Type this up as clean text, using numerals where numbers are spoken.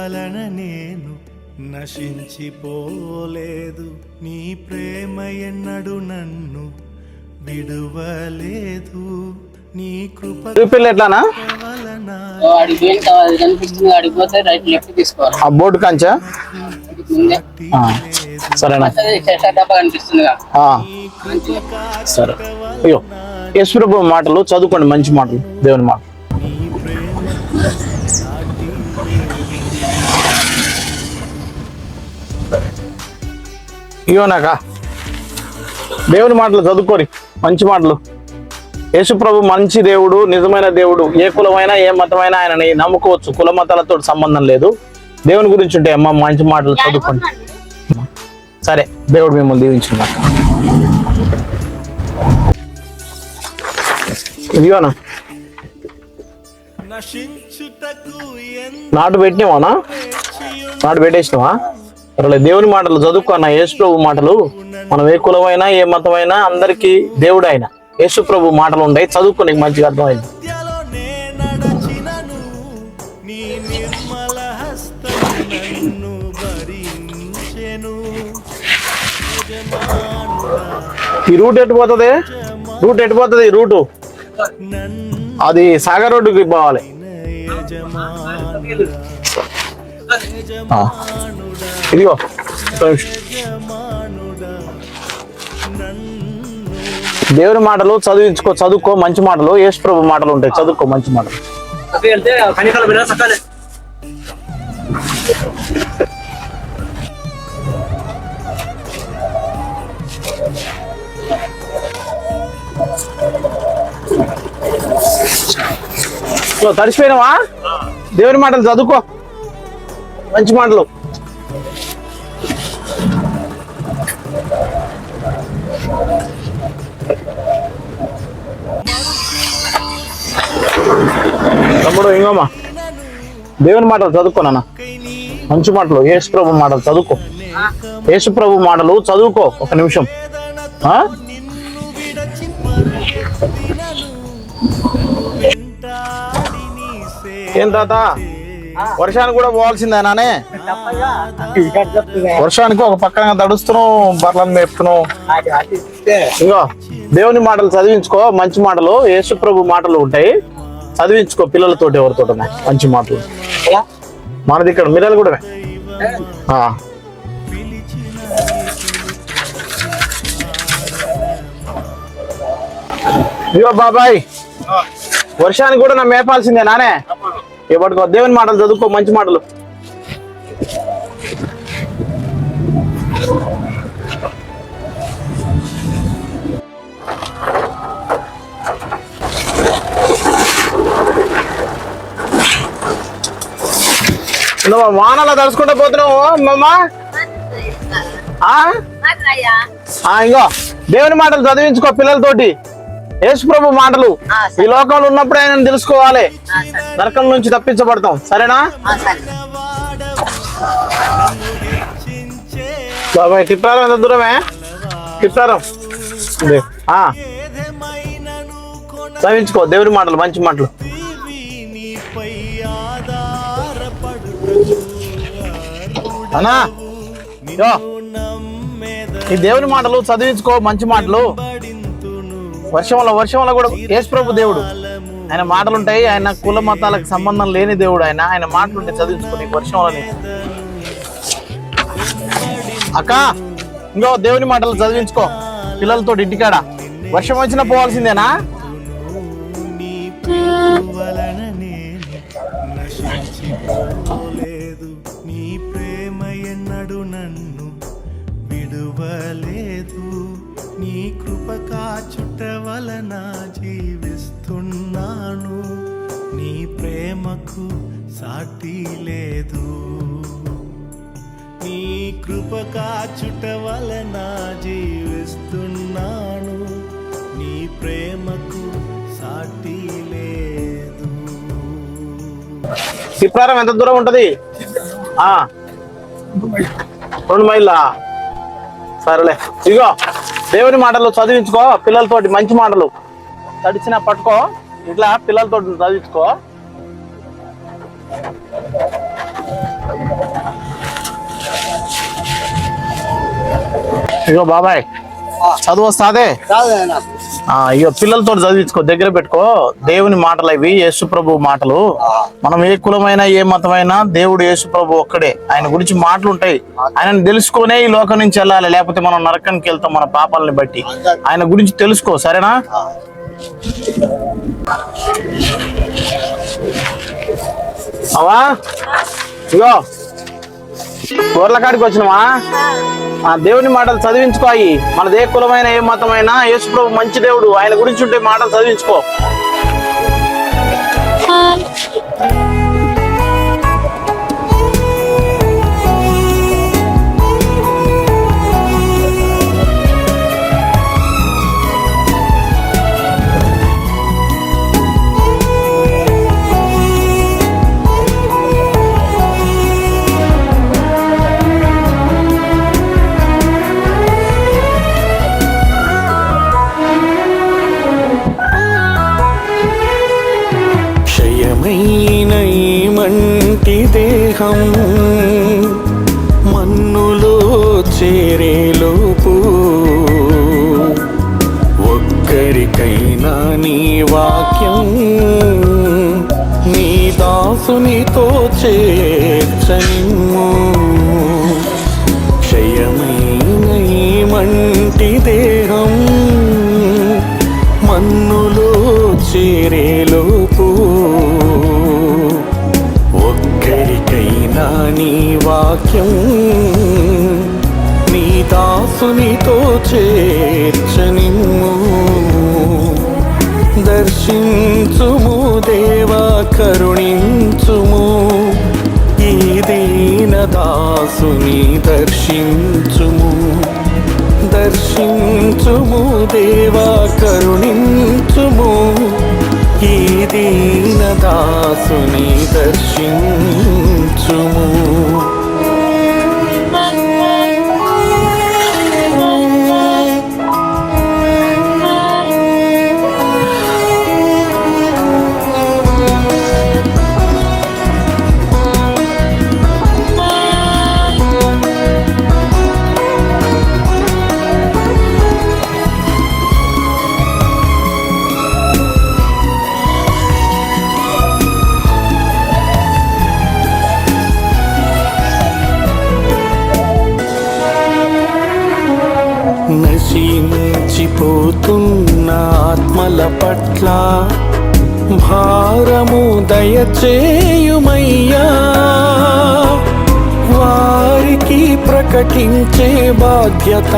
వలన నేను నశించిపోలేదు, నీ ప్రేమ ఎన్నడు నన్ను విడువలేదు, నీ కృప ఎట్లానా ఆ బోర్డు కంచా సరేనా సరే. అయ్యో యేసుప్రభు మాటలు చదువుకోండి, మంచి మాటలు, దేవుని మాట. ఇయ్యో నాకా దేవుని మాటలు చదువుకోరి, మంచి మాటలు. యేసుప్రభు మంచి దేవుడు, నిజమైన దేవుడు. ఏ కులమైనా ఏ మతమైనా ఆయనని నమ్ముకోవచ్చు, కుల మతాలతో సంబంధం లేదు. దేవుని గురించి ఉంటాయి అమ్మ, మంచి మాటలు చదువుకోండి. సరే, దేవుడు మిమ్మల్ని దీవించున్నా. ఇదిగోనా నాటు పెట్టినావానా, నాటు పెట్టేసినావా? సరే, దేవుని మాటలు చదువుకున్నా. యేసుప్రభు మాటలు, మనం ఏ కులమైనా ఏ మతమైనా అందరికీ దేవుడు ఆయన. యేసుప్రభు మాటలు ఉంటాయి, చదువుకో, నీకు మంచిగా అర్థమైంది. ఈ రూట్ ఎట్టుపోతుంది, రూట్ ఎట్టుపోతుంది, రూటు అది సాగర్ రోడ్డుకి పోవాలి. ఇదిగో దేవుని మాటలు చదివించుకో, చదువుకో, మంచి మాటలు. యేసుప్రభు మాటలు ఉంటాయి, చదువుకో, మంచి మాటలు. తడిసిపోయినావా? దేవుని మాటలు చదువుకో, మంచి మాటలు. తమ్ముడు ఇంకోమా దేవుని మాటలు చదువుకో నాన్న, మంచి మాటలు. యేసుప్రభు మాటలు చదువుకో, యేసుప్రభు మాటలు చదువుకో. ఒక నిమిషం. ఏం తాత, వర్షానికి కూడా పోవాల్సిందే నానే? వర్షానికి ఒక పక్కన తడుస్తున్నావు, బర్లను మేపుతున్నావు. ఇంకో దేవుని మాటలు చదివించుకో, మంచి మాటలు. యేసుప్రభు మాటలు ఉంటాయి, చదివించుకో పిల్లలతోటి, ఎవరితో మంచి మాటలు. మనది ఇక్కడ మిర్యాల కూడా. ఇగో బాబాయ్, వర్షానికి కూడా నా మేపాల్సిందే నానే. ఇప్పటికో దేవుని మాటలు చదువుకో, మంచి మాటలు. నువ్వు వానలా తడుచుకుంటూ పోతున్నావు అమ్మమ్మ. ఇంకో దేవుని మాటలు చదివించుకో పిల్లలతోటి. యేసుప్రభు మాటలు ఈ లోకంలో ఉన్నప్పుడు ఆయన తెలుసుకోవాలి, నరకం నుంచి తప్పించబడతాం. సరేనా బాబాయ్? తిప్పారం ఎంత దూరమే? తిప్పారం చదివించుకో దేవుని మాటలు, మంచి మాటలు. అన్నా ఈ దేవుని మాటలు చదివించుకో, మంచి మాటలు. వర్షంలో కూడా యేసుప్రభు దేవుడు, ఆయన మాటలు ఉంటాయి. ఆయన కుల మతాలకు సంబంధం లేని దేవుడు ఆయన. ఆయన మాటలు ఉంటాయి, చదివించుకో. నీకు వర్షంలోని అక్క ఇంకో దేవుని మాటలు చదివించుకో పిల్లలతో ఇంటికాడ. వర్షం వచ్చినా పోవాల్సిందేనా? నీ ప్రేమ ఎన్నడు నన్ను విడువలేదు, నీ కృప కాచుట వలన జీవిస్తున్నాను, నీ ప్రేమకు సాటి లేదు, నీ కృప కాచుట వలన జీవిస్తున్నాను, నీ ప్రేమకు సాటి లేదు. తిప్పారం ఎంత దూరం ఉంటది? 2 మైళ్ళా? సరేలే. ఇగో దేవుని మాటలు చదివించుకో పిల్లలతోటి, మంచి మాటలు. తడిచినా పట్టుకో, ఇట్లా పిల్లలతో చదివించుకో. ఇగో బాబాయ్ చదువు వస్తాదే. ఇగో పిల్లలతో చదివించుకో, దగ్గర పెట్టుకో. దేవుని మాటలు ఇవి, యేసు ప్రభు మాటలు. మనం ఏ కులమైనా ఏ మతమైనా దేవుడు యేసు ప్రభు ఒక్కడే. ఆయన గురించి మాటలు ఉంటాయి. ఆయనను తెలుసుకునే ఈ లోకం నుంచి వెళ్ళాలి, లేకపోతే మనం నరకానికి వెళ్తాం మన పాపాలని బట్టి. ఆయన గురించి తెలుసుకో, సరేనా? అవా ఇగో ఊర్ల కాడికి వచ్చినవా? దేవుని మాటలు చదివించుకో. అయ్యి మనది ఏ కులమైన ఏ మతమైనా యేసు ప్రభు మంచి దేవుడు. ఆయన గురించి ఉంటే మాటలు చదివించుకో. మంటి దేహం మన్నులో చేరేలోపు ఒక్కరికైనా నీ వాక్యం నీ దాసునితో చేర్చనిమ్ము. క్షయమైన మంటి దేహం మన్నులో చేరేలోపు ఒక్కరికైనా నీ వాక్యం నీ దాసునితో చేర్చనిమ్ము. దర్శించుము దేవా, కరుణించుము ఈ దీన దాసుని దర్శించుము. దర్శించుము దేవా, కరుణించుము ఈ దీన దాసుని దర్శించుము. నశించిపోతున్న ఆత్మల పట్ల భారము దయచేయుమయ్యా. వారికి ప్రకటించే బాధ్యత